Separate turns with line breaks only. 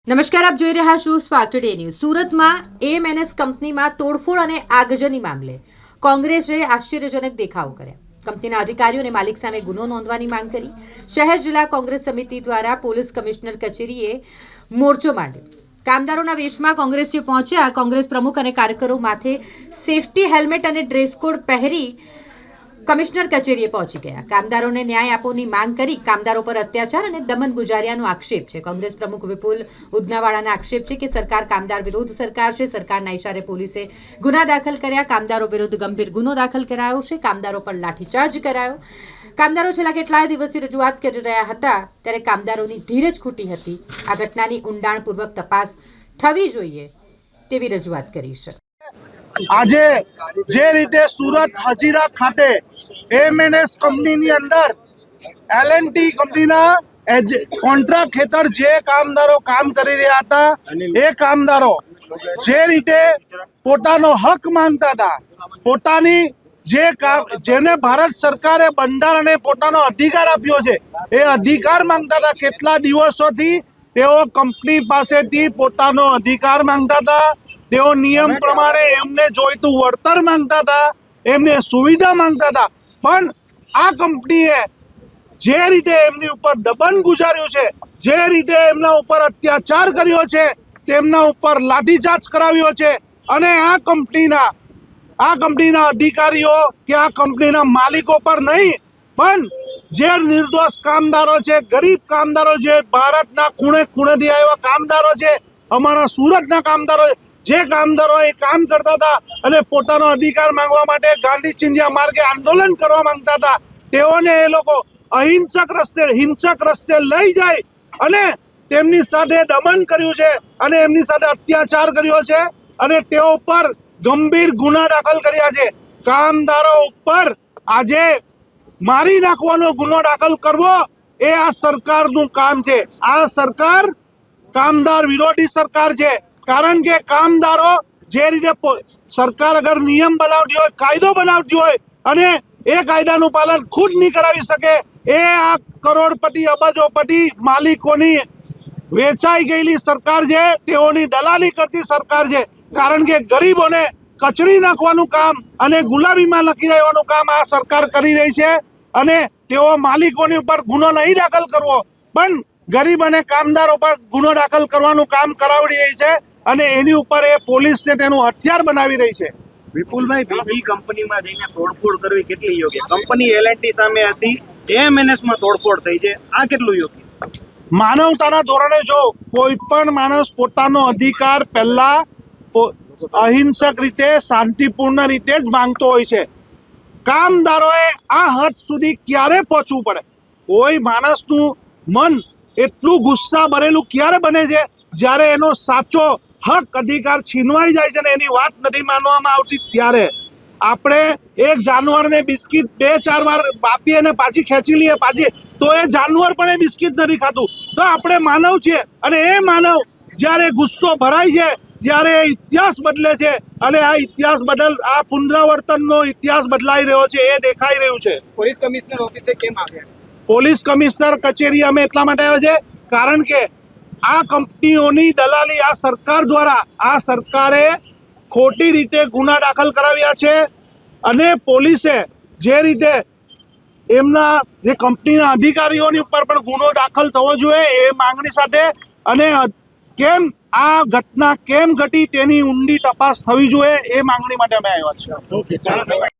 નમસ્કાર, આપ જોઈ રહ્યા છો સ્પાર્ક ટુડે ન્યૂઝ। સુરતમાં એએમએનએસ કંપનીમાં તોડફોડ અને આગજની મામલે કોંગ્રેસે આશ્ચર્યજનક દેખાવો કર્યા। કંપનીના અધિકારીઓ અને માલિક સામે ગુનો નોંધવાની માંગ કરી। શહેર જિલ્લા કોંગ્રેસ સમિતિ દ્વારા પોલીસ કમિશનર કચેરીએ મોરચો માંડ્યો। કામદારોના વેશમાં કોંગ્રેસીઓ પહોંચ્યા। કોંગ્રેસ પ્રમુખ અને કાર્યકરો માથે સેફટી હેલ્મેટ અને ડ્રેસ કોડ પહેરી કમિશનર કચેરીએ પહોંચી ગયા। કામદારોને ન્યાય આપવાની માંગ કરી। કામદારો પર અત્યાચાર અને દમન ગુજારિયાનો આક્ષેપ છે। કોંગ્રેસ પ્રમુખ વિપુલ ઉદનાવાળાનો આક્ષેપ છે કે સરકાર કામદાર વિરોધ સરકાર છે। સરકારના ઇશારે પોલીસે ગુના દાખલ કર્યા। કામદારો વિરુદ્ધ ગંભીર ગુનો દાખલ કરાયો છે। કામદારો પર લાઠીચાર્જ કરાયો। કામદારો છેલ્લા કેટલાય દિવસથી રજૂઆત કરી રહ્યા હતા, ત્યારે કામદારોની ધીરજ ખૂટી હતી। આ ઘટનાની ઊંડાણપૂર્વક તપાસ થવી જોઈએ તેવી રજૂઆત કરી છે।
આજે જે રીતે સુરત હજીરા ખાતે એએમએનએસ કંપનીની અંદર એલએનટી કંપનીના કોન્ટ્રાક્ટ હેઠળ જે કામદારો કામ કરી રહ્યા હતા, એ કામદારો જે રીતે પોતાનો હક માંગતા હતા, પોતાની જેને ભારત સરકારે બંધારણે પોતાનો અધિકાર આપ્યો છે, એ અધિકાર માંગતા હતા। કેટલા દિવસોથી તેઓ કંપની પાસેથી પોતાનો અધિકાર માંગતા હતા। તેઓ નિયમ પ્રમાણે એમને જોઈતું વળતર માંગતા હતા, એમને સુવિધા માંગતા હતા, પણ આ કંપનીએ જે રીતે એમની ઉપર દમન ગુજાર્યું છે, જે રીતે એમના ઉપર અત્યાચાર કર્યો છે, તેમના ઉપર લાઠીચાર્જ કરાવ્યો છે, અને આ કંપનીના અધિકારીઓ કે આ કંપનીના માલિકો પર નહીં, પણ જે નિર્દોષ કામદારો છે, ગરીબ કામદારો, જે ભારતના ખૂણે ખૂણેથી આવ્યા કામદારો છે, અમારા સુરતના કામદારો, જે કામદારો એ કામ કરતા હતા અને પોતાનો અધિકાર માંગવા માટે ગાંધી ચિંધ્યા માર્ગે આંદોલન કરવા માંગતા હતા, તેઓને એ લોકો હિંસક રસ્તે લઈ જાય અને તેમની સાથે દમન કર્યું છે અને એમની સાથે અત્યાચાર કર્યો છે અને તેઓ પર ગંભીર ગુના દાખલ કર્યા છે। કામદારો ઉપર આજે મારી નાખવાનો ગુનો દાખલ કરવો એ આ સરકારનું કામ છે। આ સરકાર કામદાર વિરોધી સરકાર છે, કારણ કે કામદારો જે રીતે સરકાર અગર નિયમ બનાવતી હોય, કાયદો બનાવતી હોય અને એ કાયદાનું પાલન ખુદ નહીં કરાવી શકે, એ આ કરોડપતિ અબજોપતિ માલિકોની વેચાઈ ગયેલી સરકાર છે, તેઓની દલાલી કરતી સરકાર છે। કારણ કે ગરીબોને કચડી નાખવાનું કામ અને ગુલામીમાં લખી દેવાનું કામ આ સરકાર કરી રહી છે, અને તેઓ માલિકોની ઉપર ગુનો નહીં દાખલ કરવો, પણ ગરીબ અને કામદારો પર ગુનો દાખલ કરવાનું કામ કરાવડી રહી છે, અને એની ઉપર એ પોલીસને તેનું હથિયાર બનાવી રહી છે।
વિપુલભાઈ, બીજી કંપનીમાં જઈને તોડફોડ કરવી કેટલી યોગ્ય? કંપની એલએનટી સામે હતી, એએમએનએસમાં તોડફોડ થઈ છે, આ કેટલું યોગ્ય?
માનવતાના ધોરણે જો કોઈ પણ માણસ પોતાનો અધિકાર પહેલા અહિંસક રીતે, શાંતિપૂર્ણ રીતે જ માંગતો હોય છે। કામદારોએ આ હદ સુધી ક્યારે પહોંચવું પડે? કોઈ માણસનું મન એટલું ગુસ્સા ભરેલું ક્યારે બને છે? જ્યારે એનો સાચો હક, અધિકાર છીનવાઈ જાય છે ને એની વાત નથી માનવામાં આવતી, ત્યારે આપણે એક જાનવરને બિસ્કિટ 2-4 વાર આપીએ ને પાછી ખેંચી લઈએ પાછી, તો એ જાનવર પણ એ બિસ્કિટ નથી ખાતું। તો આપણે માનવ છીએ, અને એ માનવ જ્યારે ગુસ્સો ભરાય છે, ત્યારે એ ઇતિહાસ બદલે છે, અને આ ઇતિહાસ આ પુનરાવર્તનનો ઇતિહાસ બદલાઈ રહ્યો છે, એ દેખાઈ રહ્યું છે।
પોલીસ કમિશનર ઓફિસે કેમ આવ્યા?
પોલીસ કમિશનર કચેરી અમે એટલા માટે આવ્યા છે, કારણ કે આ કંપનીઓની દલાલી આ સરકાર દ્વારા, આ સરકારે ખોટી રીતે ગુના દાખલ કરાવ્યા છે, અને પોલીસે જે રીતે એમના જે કંપનીના અધિકારીઓની ઉપર પણ ગુનો દાખલ થવો જોઈએ એ માંગણી સાથે, અને કેમ આ ઘટના કેમ ઘટી તેની ઊંડી તપાસ થવી જોઈએ એ માંગણી માટે અમે આવ્યા છીએ।